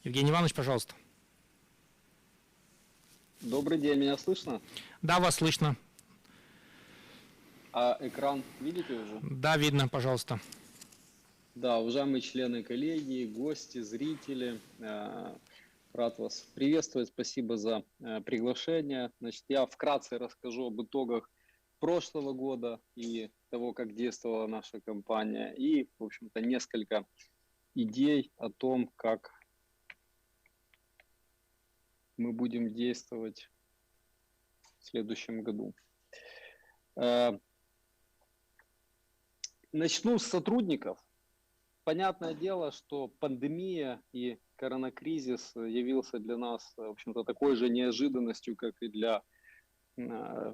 Евгений Иванович, пожалуйста. Добрый день, меня слышно? Да, вас слышно. А экран видите уже? Да, видно, пожалуйста. Да, уважаемые члены коллегии, гости, зрители, рад вас приветствовать, спасибо за приглашение. Значит, я вкратце расскажу об итогах прошлого года и того, как действовала наша компания, и, в общем-то, несколько идей о том, как мы будем действовать в следующем году. Начну с сотрудников. Понятное дело, что пандемия и коронакризис явился для нас, в общем-то, такой же неожиданностью, как и для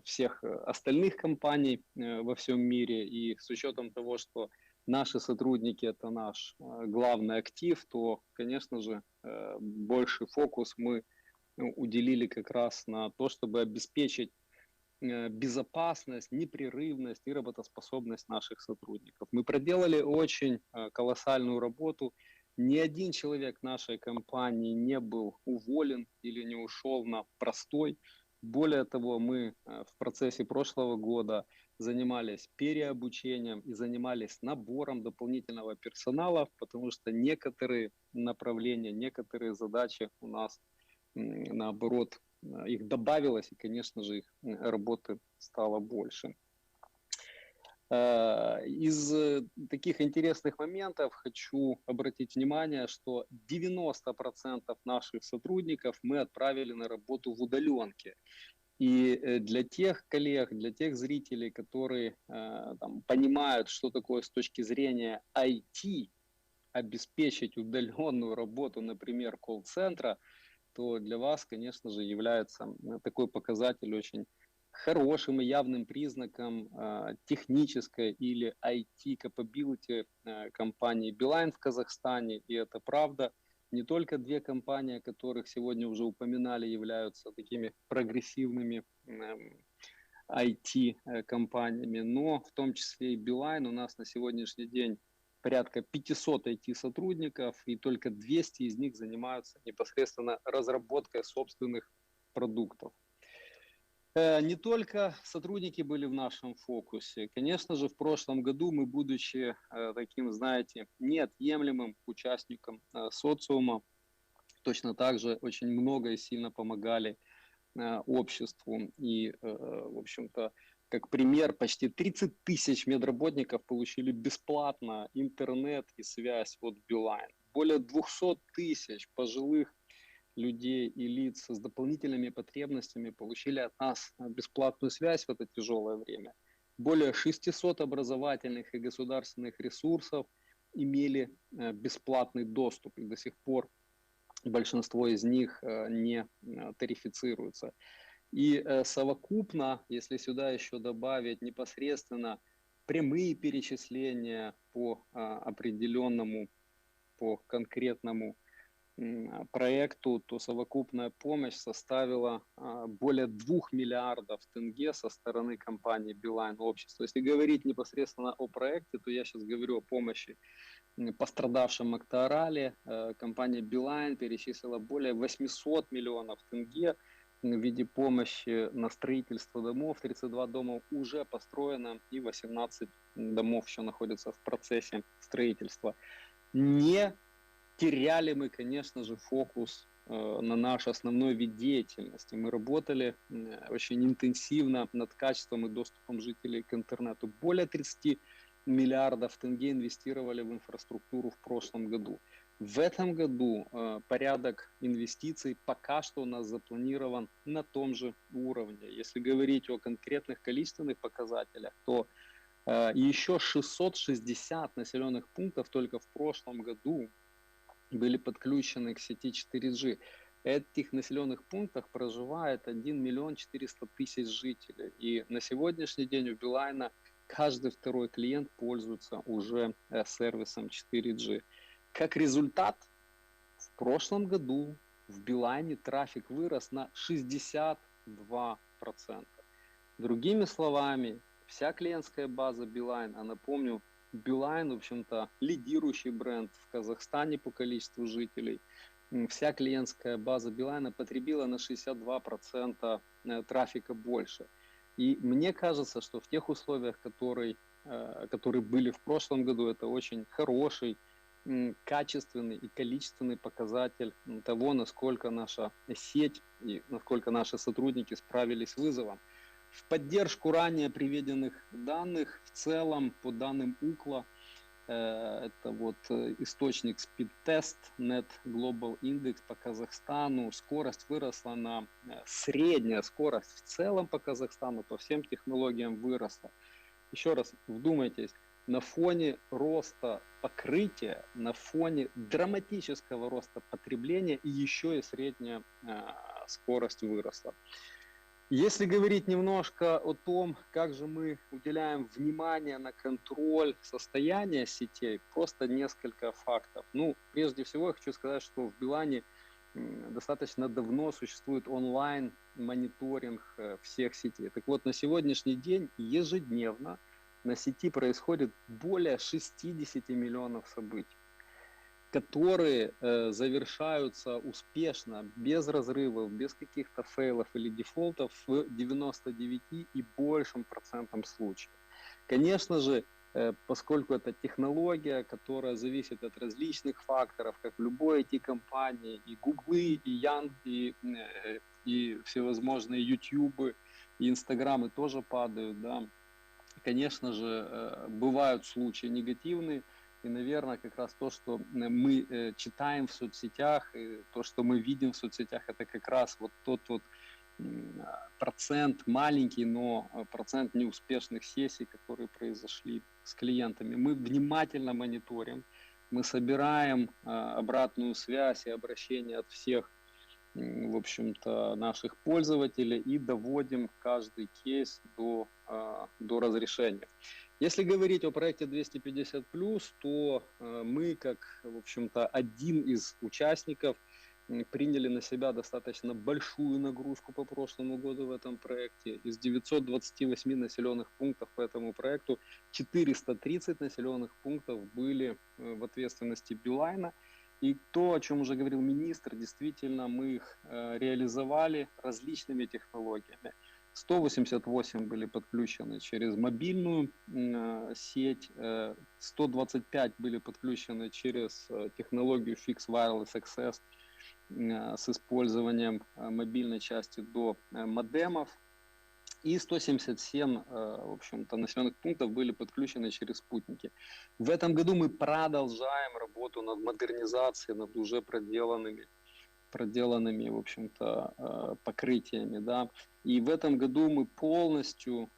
всех остальных компаний во всем мире. И с учетом того, что наши сотрудники – это наш главный актив, то, конечно же, больший фокус мы уделили как раз на то, чтобы обеспечить безопасность, непрерывность и работоспособность наших сотрудников. Мы проделали очень колоссальную работу. Ни один человек нашей компании не был уволен или не ушел на простой. Более того, мы в процессе прошлого года занимались переобучением и занимались набором дополнительного персонала, потому что некоторые направления, некоторые задачи у нас, наоборот, их добавилось, и, конечно же, их работы стало больше. Из таких интересных моментов хочу обратить внимание, что 90% наших сотрудников мы отправили на работу в удаленке. И для тех коллег, для тех зрителей, которые понимают, что такое с точки зрения IT, обеспечить удаленную работу, например, колл-центра, то для вас, конечно же, является такой показатель очень хорошим и явным признаком технической или IT capability компании Beeline в Казахстане. И это правда. Не только две компании, о которых сегодня уже упоминали, являются такими прогрессивными IT-компаниями, но в том числе и Beeline. У нас на сегодняшний день порядка 500 IT-сотрудников, и только 200 из них занимаются непосредственно разработкой собственных продуктов. Не только сотрудники были в нашем фокусе. Конечно же, в прошлом году мы, будучи таким, знаете, неотъемлемым участником социума, точно так же очень много и сильно помогали обществу. И, в общем-то, как пример, почти 30 тысяч медработников получили бесплатно интернет и связь от Beeline. Более 200 тысяч пожилых людей и лиц с дополнительными потребностями получили от нас бесплатную связь в это тяжелое время. Более 600 образовательных и государственных ресурсов имели бесплатный доступ, и до сих пор большинство из них не тарифицируются. И совокупно, если сюда еще добавить непосредственно прямые перечисления по определенному, по конкретному проекту, то совокупная помощь составила более 2 миллиардов тенге со стороны компании Beeline общества. Если говорить непосредственно о проекте, то я сейчас говорю о помощи пострадавшим Актоорале. Компания Beeline перечислила более 800 миллионов тенге в виде помощи на строительство домов. 32 дома уже построено, и 18 домов еще находятся в процессе строительства. Не теряли мы, конечно же, фокус на наш основной вид деятельности. Мы работали очень интенсивно над качеством и доступом жителей к интернету. Более 30 миллиардов тенге инвестировали в инфраструктуру в прошлом году. В этом году порядок инвестиций пока что у нас запланирован на том же уровне. Если говорить о конкретных количественных показателях, то еще 660 населенных пунктов только в прошлом году были подключены к сети 4G. В этих населенных пунктах проживает 1 миллион 400 тысяч жителей. И на сегодняшний день у Билайна каждый второй клиент пользуется уже сервисом 4G. Как результат, в прошлом году в Билайне трафик вырос на 62%. Другими словами, вся клиентская база Beeline, а напомню, Beeline, в общем-то, лидирующий бренд в Казахстане по количеству жителей, вся клиентская база Билайна потребила на 62% трафика больше. И мне кажется, что в тех условиях, которые были в прошлом году, это очень хороший, качественный и количественный показатель того, насколько наша сеть и насколько наши сотрудники справились с вызовом. В поддержку ранее приведенных данных, в целом, по данным УКЛА, это вот источник Speedtest, Net Global Index по Казахстану, скорость выросла средняя скорость в целом по Казахстану, по всем технологиям выросла. Еще раз вдумайтесь, на фоне роста покрытия, на фоне драматического роста потребления и еще и средняя скорость выросла. Если говорить немножко о том, как же мы уделяем внимание на контроль состояния сетей, просто несколько фактов. Прежде всего, я хочу сказать, что в Билайне достаточно давно существует онлайн-мониторинг всех сетей. Так вот, на сегодняшний день ежедневно на сети происходит более 60 миллионов событий, которые завершаются успешно, без разрывов, без каких-то фейлов или дефолтов в 99 и большем процентном случаев. Конечно же, поскольку это технология, которая зависит от различных факторов, как в любой IT-компании, и Гуглы, и Яндекс, и всевозможные Ютубы, и Инстаграмы тоже падают, да. Конечно же, бывают случаи негативные, и, наверное, как раз то, что мы читаем в соцсетях, и то, что мы видим в соцсетях, это как раз вот тот вот процент маленький, но процент неуспешных сессий, которые произошли с клиентами. Мы внимательно мониторим, мы собираем обратную связь и обращения от всех, в общем-то, наших пользователей и доводим каждый кейс до разрешения. Если говорить о проекте 250+, то мы, как, в общем-то, один из участников, приняли на себя достаточно большую нагрузку по прошлому году в этом проекте. Из 928 населенных пунктов по этому проекту 430 населенных пунктов были в ответственности Билайна. И то, о чем уже говорил министр, действительно мы их реализовали различными технологиями. 188 были подключены через мобильную сеть, 125 были подключены через технологию Fixed Wireless Access с использованием мобильной части до модемов. И 177, в общем-то, населенных пунктов были подключены через спутники. В этом году мы продолжаем работу над модернизацией, над уже проделанными, в общем-то, покрытиями, да. И в этом году мы полностью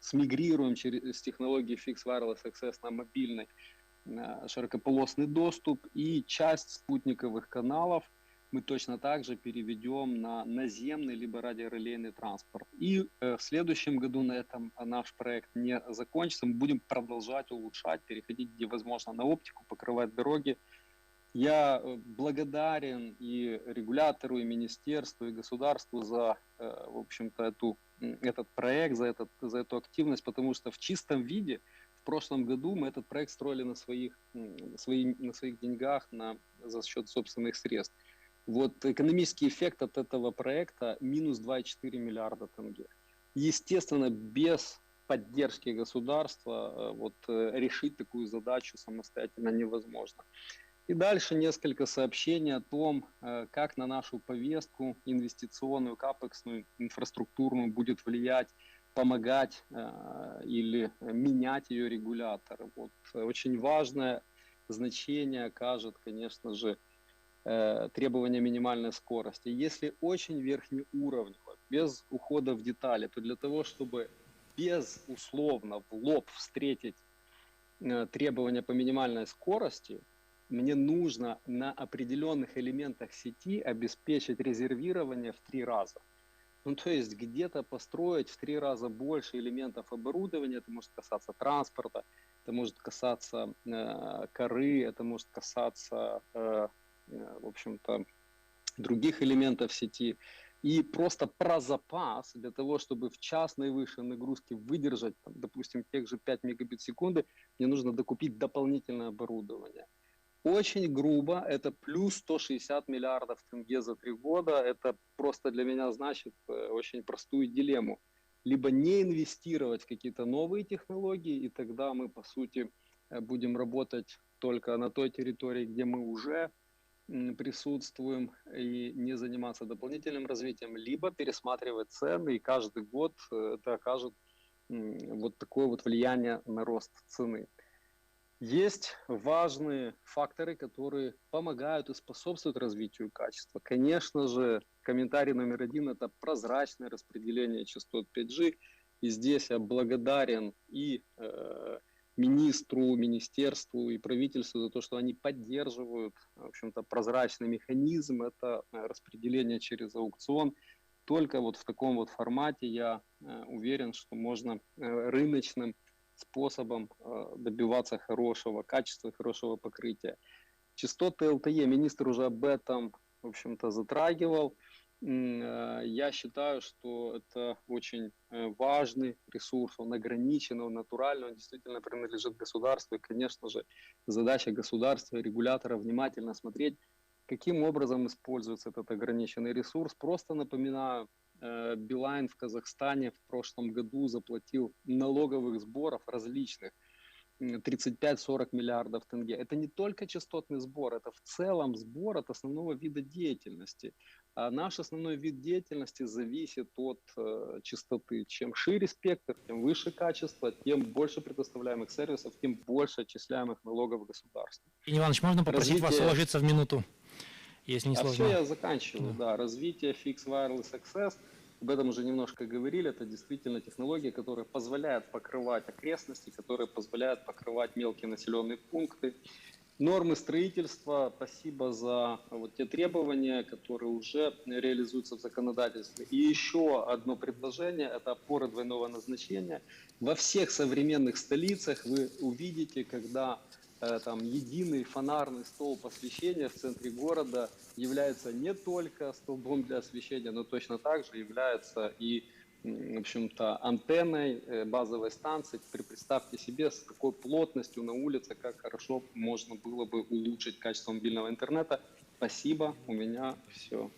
смигрируем с технологии Fixed Wireless Access на мобильный широкополосный доступ, и часть спутниковых каналов мы точно так же переведем на наземный либо радиорелейный транспорт. И в следующем году на этом наш проект не закончится. Мы будем продолжать улучшать, переходить, где возможно, на оптику, покрывать дороги. Я благодарен и регулятору, и министерству, и государству за, в общем-то, этот проект, за эту активность, потому что в чистом виде в прошлом году мы этот проект строили на своих деньгах, за счет собственных средств. Вот экономический эффект от этого проекта минус 2,4 миллиарда тенге. Естественно, без поддержки государства решить такую задачу самостоятельно невозможно. И дальше несколько сообщений о том, как на нашу повестку инвестиционную, капексную, инфраструктурную будет влиять, помогать или менять ее регулятор. Очень важное значение окажет, конечно же, требования минимальной скорости. Если очень верхний уровень, без ухода в детали, то для того, чтобы безусловно в лоб встретить требования по минимальной скорости, мне нужно на определенных элементах сети обеспечить резервирование в 3 раза. То есть где-то построить в 3 раза больше элементов оборудования. Это может касаться транспорта, это может касаться коры, это может касаться, в общем-то, других элементов сети. И просто про запас для того, чтобы в час наивысшей нагрузки выдержать, допустим, тех же 5 мегабит в секунду, мне нужно докупить дополнительное оборудование. Очень грубо, это плюс 160 миллиардов тенге за 3 года. Это просто для меня значит очень простую дилемму. Либо не инвестировать в какие-то новые технологии, и тогда мы, по сути, будем работать только на той территории, где мы уже присутствуем, и не заниматься дополнительным развитием, либо пересматривать цены, и каждый год это окажет вот такое вот влияние на рост цены. Есть важные факторы, которые помогают и способствуют развитию качества. Конечно же, комментарий номер один – это прозрачное распределение частот 5G. И здесь я благодарен и министру, министерству и правительству за то, что они поддерживают, в общем-то, прозрачный механизм. Это распределение через аукцион. Только вот в таком вот формате я уверен, что можно рыночным способом добиваться хорошего качества, хорошего покрытия. Частоты LTE, министр уже об этом, в общем-то, затрагивал. Я считаю, что это очень важный ресурс, он ограничен, он натуральный, он действительно принадлежит государству. И, конечно же, задача государства и регулятора внимательно смотреть, каким образом используется этот ограниченный ресурс. Просто напоминаю, Билайн в Казахстане в прошлом году заплатил налоговых сборов различных 35-40 миллиардов тенге. Это не только частотный сбор, это в целом сбор от основного вида деятельности. А наш основной вид деятельности зависит от частоты. Чем шире спектр, тем выше качество, тем больше предоставляемых сервисов, тем больше отчисляемых налогов государству. Евгений Иванович, можно попросить вас уложиться в минуту, если не сложно? Все, я заканчиваю. Да, развитие Fixed Wireless Access, об этом уже немножко говорили, это действительно технология, которая позволяет покрывать окрестности, которая позволяет покрывать мелкие населенные пункты. Нормы строительства, спасибо за вот те требования, которые уже реализуются в законодательстве. И еще одно предложение, это опоры двойного назначения. Во всех современных столицах вы увидите, когда там единый фонарный столб освещения в центре города является не только столбом для освещения, но точно так же является и, в общем-то, антенной базовой станции. Теперь представьте себе, с какой плотностью на улице, как хорошо можно было бы улучшить качество мобильного интернета. Спасибо, у меня все.